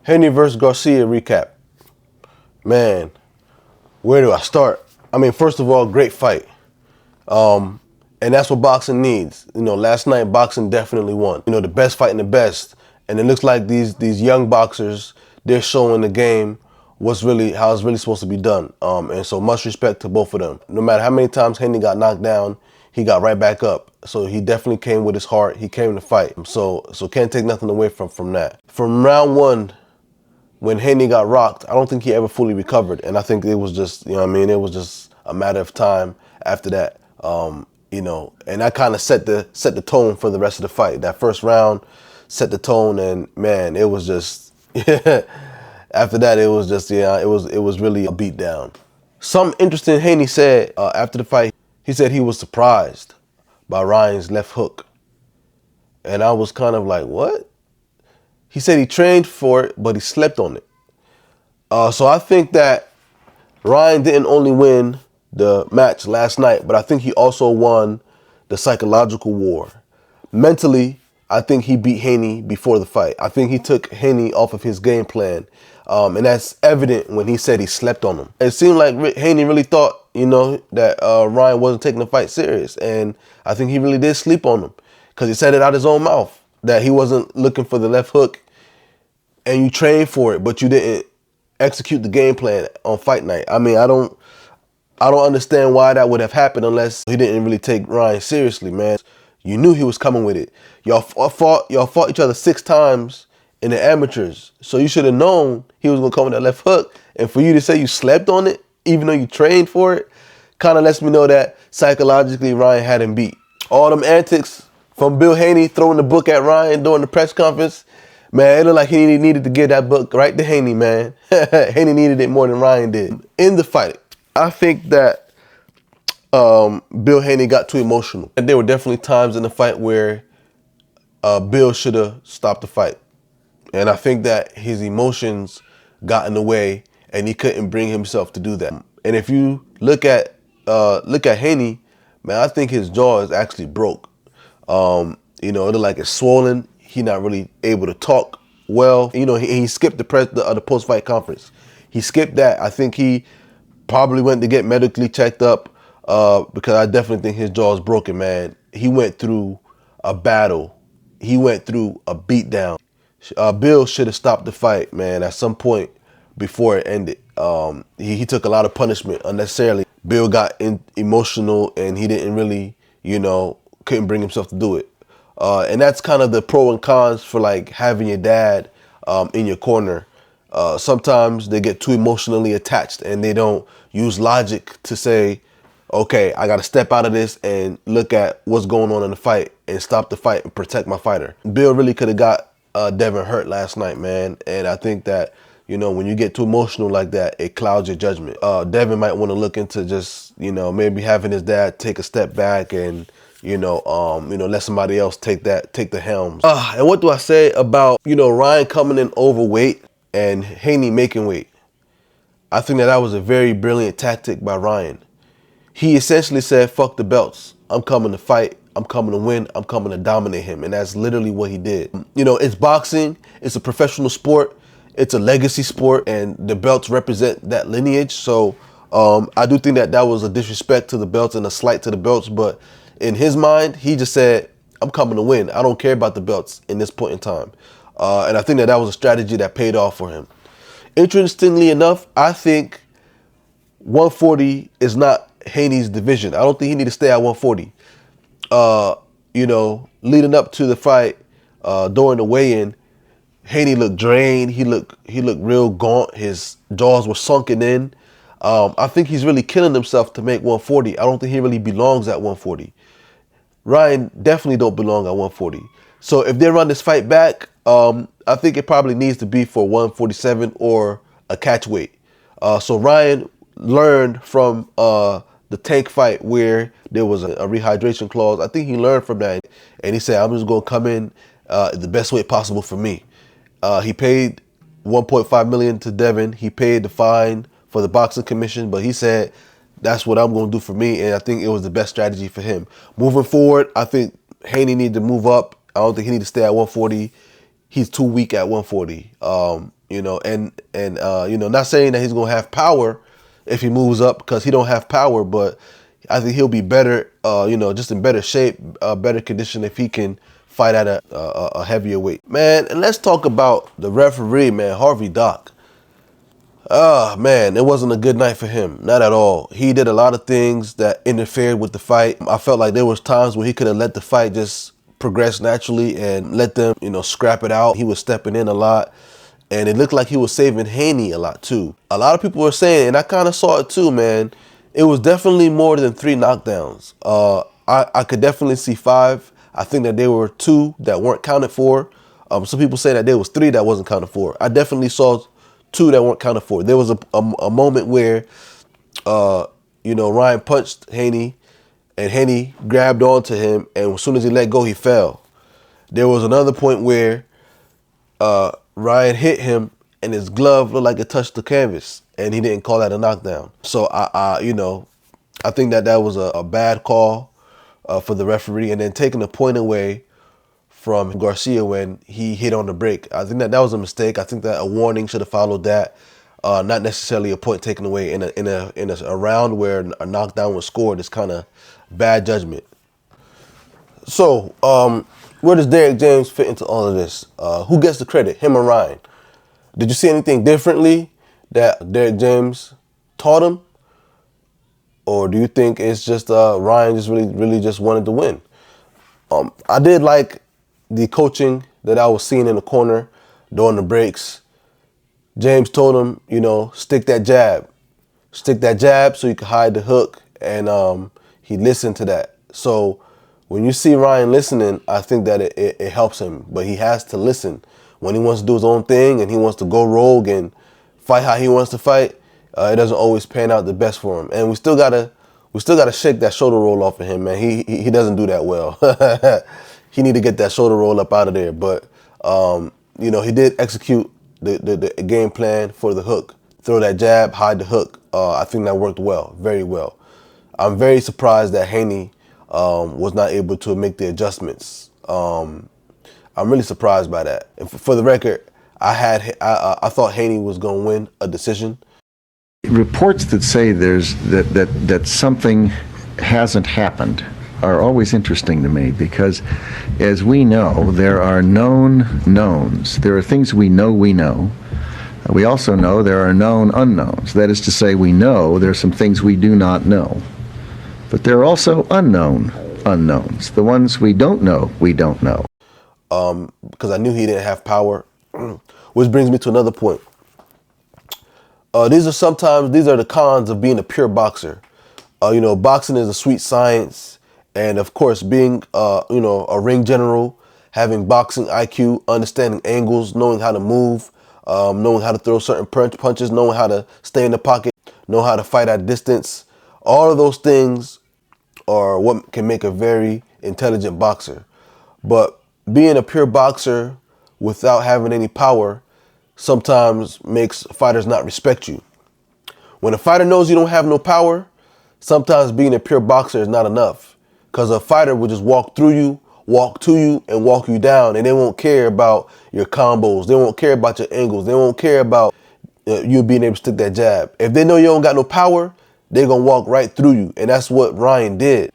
Haney versus Garcia recap. Man, where do I start? I mean, first of all, great fight. And that's what boxing needs. Last night boxing definitely won. The best fighting the best. And it looks like these young boxers, they're showing the game how it's really supposed to be done. And so much respect to both of them. No matter how many times Haney got knocked down, he got right back up. So he definitely came with his heart. He came to fight. So can't take nothing away from that. From round one, when Haney got rocked, I don't think he ever fully recovered. And I think it was just, it was just a matter of time after that. And that kind of set the tone for the rest of the fight. That first round set the tone, and man, it was just after that it was just it was really a beatdown. Something interesting Haney said after the fight. He said he was surprised by Ryan's left hook, and I was kind of like, what? He said he trained for it, but he slept on it. So I think that Ryan didn't only win the match last night, but I think he also won the psychological war. Mentally, I think he beat Haney before the fight. I think he took Haney off of his game plan. And that's evident when he said he slept on him. It seemed like Haney really thought, that Ryan wasn't taking the fight serious. And I think he really did sleep on him, because he said it out his own mouth that he wasn't looking for the left hook, and you trained for it, but you didn't execute the game plan on fight night. I mean, I don't understand why that would have happened unless he didn't really take Ryan seriously, man. You knew he was coming with it. Y'all fought each other 6 times in the amateurs. So you should have known he was gonna come with that left hook. And for you to say you slept on it, even though you trained for it, kind of lets me know that psychologically Ryan had him beat. All them antics from Bill Haney throwing the book at Ryan during the press conference, man, it looked like he needed to give that book right to Haney, man. Haney needed it more than Ryan did. In the fight, I think that Bill Haney got too emotional. And there were definitely times in the fight where Bill should have stopped the fight. And I think that his emotions got in the way and he couldn't bring himself to do that. And if you look at Haney, man, I think his jaw is actually broke. It looked like it's swollen. He's not really able to talk well. He skipped the post-fight conference. He skipped that. I think he probably went to get medically checked up because I definitely think his jaw is broken, man. He went through a battle. He went through a beatdown. Bill should have stopped the fight, man, at some point before it ended. He took a lot of punishment unnecessarily. Bill got emotional and he didn't really, couldn't bring himself to do it. And that's kind of the pro and cons for like having your dad in your corner. Sometimes they get too emotionally attached and they don't use logic to say, okay, I got to step out of this and look at what's going on in the fight and stop the fight and protect my fighter. Bill really could have got Devin hurt last night, man. And I think that, when you get too emotional like that, it clouds your judgment. Devin might want to look into just, maybe having his dad take a step back and, let somebody else take the helm. And what do I say about, Ryan coming in overweight and Haney making weight? I think that was a very brilliant tactic by Ryan. He essentially said, fuck the belts. I'm coming to fight. I'm coming to win. I'm coming to dominate him. And that's literally what he did. It's boxing. It's a professional sport. It's a legacy sport. And the belts represent that lineage. So I do think that was a disrespect to the belts and a slight to the belts. But in his mind, he just said, I'm coming to win. I don't care about the belts in this point in time. And I think that was a strategy that paid off for him. Interestingly enough, I think 140 is not Haney's division. I don't think he need to stay at 140. Leading up to the fight, during the weigh-in, Haney looked drained. He looked real gaunt. His jaws were sunken in. I think he's really killing himself to make 140. I don't think he really belongs at 140. Ryan definitely don't belong at 140. So if they run this fight back, I think it probably needs to be for 147 or a catch weight. So Ryan learned from the Tank fight where there was a rehydration clause. I think he learned from that, and he said, I'm just going to come in the best way possible for me. He paid $1.5 million to Devin. He paid the fine for the boxing commission, but he said, that's what I'm going to do for me, and I think it was the best strategy for him. Moving forward, I think Haney needs to move up. I don't think he needs to stay at 140. He's too weak at 140. Not saying that he's gonna have power if he moves up, because he don't have power, but I think he'll be better, just in better shape, better condition if he can fight at a heavier weight. Man, and let's talk about the referee, man, Harvey Dock. Man, it wasn't a good night for him. Not at all. He did a lot of things that interfered with the fight. I felt like there was times where he could have let the fight just progress naturally and let them, scrap it out. He was stepping in a lot, and it looked like he was saving Haney a lot too. A lot of people were saying, and I kind of saw it too, man, it was definitely more than 3 knockdowns. I could definitely see 5. I think that there were 2 that weren't counted for. Some people say that there was 3 that wasn't counted for. I definitely saw 2 that weren't counted for. There was a moment where, Ryan punched Haney, and Haney grabbed onto him, and as soon as he let go, he fell. There was another point where Ryan hit him, and his glove looked like it touched the canvas, and he didn't call that a knockdown. So I think that was a bad call for the referee, and then taking the point away from Garcia when he hit on the break. I think that was a mistake. I think that a warning should have followed that. Not necessarily a point taken away in a round where a knockdown was scored. Is kind of bad judgment. So where does Derrick James fit into all of this? Who gets the credit, him or Ryan? Did you see anything differently that Derrick James taught him? Or do you think it's just Ryan just really just wanted to win? I did like the coaching that I was seeing in the corner during the breaks. James told him, stick that jab. Stick that jab so you can hide the hook. And he listened to that. So when you see Ryan listening, I think that it helps him. But he has to listen. When he wants to do his own thing and he wants to go rogue and fight how he wants to fight, it doesn't always pan out the best for him. And we still gotta shake that shoulder roll off of him, man. He doesn't do that well. He need to get that shoulder roll up out of there. But he did execute the game plan for the hook. Throw that jab, hide the hook. I think that worked well, very well. I'm very surprised that Haney was not able to make the adjustments. I'm really surprised by that. And for the record, I thought Haney was going to win a decision. Reports that say that something hasn't happened are always interesting to me, because as we know, there are known knowns. There are things we know. We also know there are known unknowns. That is to say, we know there are some things we do not know. But there are also unknown unknowns. The ones we don't know, we don't know. Because I knew he didn't have power. Which brings me to another point. These are the cons of being a pure boxer. Boxing is a sweet science. And of course, being, a ring general, having boxing IQ, understanding angles, knowing how to move, knowing how to throw certain punches, knowing how to stay in the pocket, know how to fight at distance. All of those things are what can make a very intelligent boxer. But being a pure boxer without having any power sometimes makes fighters not respect you. When a fighter knows you don't have no power, sometimes being a pure boxer is not enough. Because a fighter will just walk through you, walk to you, and walk you down. And they won't care about your combos. They won't care about your angles. They won't care about you being able to stick that jab. If they know you don't got no power, they're going to walk right through you. And that's what Ryan did.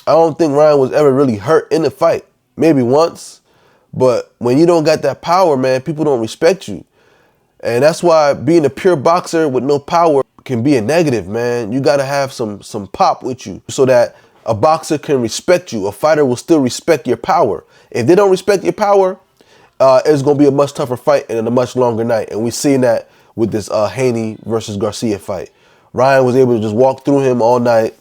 I don't think Ryan was ever really hurt in the fight. Maybe once. But when you don't got that power, man, people don't respect you. And that's why being a pure boxer with no power can be a negative, man. You got to have some pop with you so that a boxer can respect you. A fighter will still respect your power. If they don't respect your power, it's going to be a much tougher fight and a much longer night. And we've seen that with this Haney versus Garcia fight. Ryan was able to just walk through him all night.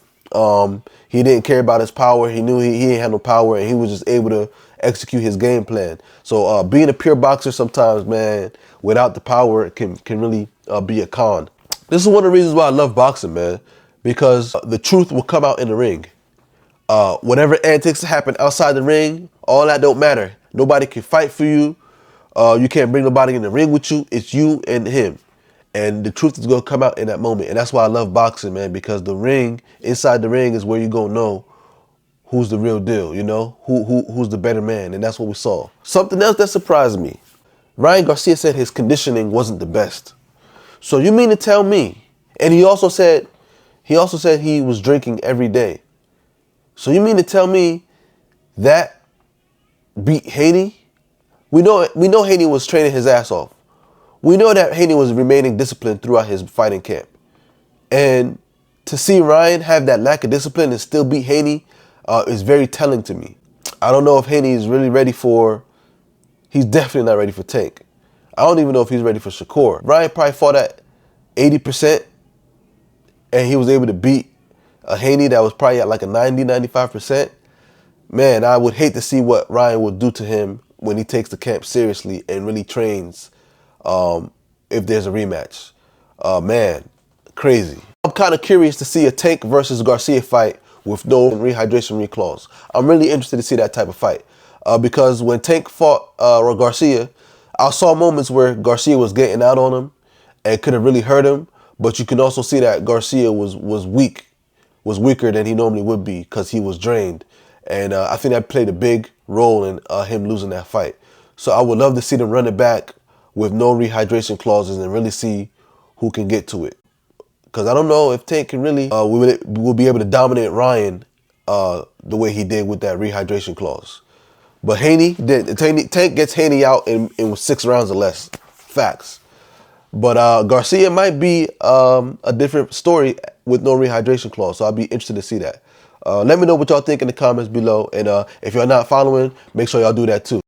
He didn't care about his power. He knew he didn't have no power, and he was just able to execute his game plan. So being a pure boxer sometimes, man, without the power, can really be a con. This is one of the reasons why I love boxing, man, because the truth will come out in the ring. Whatever antics happen outside the ring, all that don't matter. Nobody can fight for you. You can't bring nobody in the ring with you. It's you and him. And the truth is going to come out in that moment. And that's why I love boxing, man, because the ring, inside the ring is where you're going to know who's the real deal, who's the better man. And that's what we saw. Something else that surprised me. Ryan Garcia said his conditioning wasn't the best. So you mean to tell me? And he also said he was drinking every day. So you mean to tell me that beat Haney? We know Haney was training his ass off. We know that Haney was remaining disciplined throughout his fighting camp. And to see Ryan have that lack of discipline and still beat Haney is very telling to me. I don't know if Haney is really ready for. He's definitely not ready for Tank. I don't even know if he's ready for Shakur. Ryan probably fought at 80%, and he was able to beat a Haney that was probably at like a 90, 95%. Man, I would hate to see what Ryan would do to him when he takes the camp seriously and really trains if there's a rematch. Man, crazy. I'm kind of curious to see a Tank versus Garcia fight with no rehydration clause. I'm really interested to see that type of fight. Because when Tank fought Garcia, I saw moments where Garcia was getting out on him and could have really hurt him, but you can also see that Garcia was weaker than he normally would be because he was drained. And I think that played a big role in him losing that fight. So I would love to see them run it back with no rehydration clauses and really see who can get to it. Because I don't know if Tank can really will be able to dominate Ryan the way he did with that rehydration clause. But Tank gets Haney out in 6 rounds or less. Facts. But Garcia might be a different story with no rehydration clause. So I'll be interested to see that. Let me know what y'all think in the comments below. And if y'all not following, make sure y'all do that too.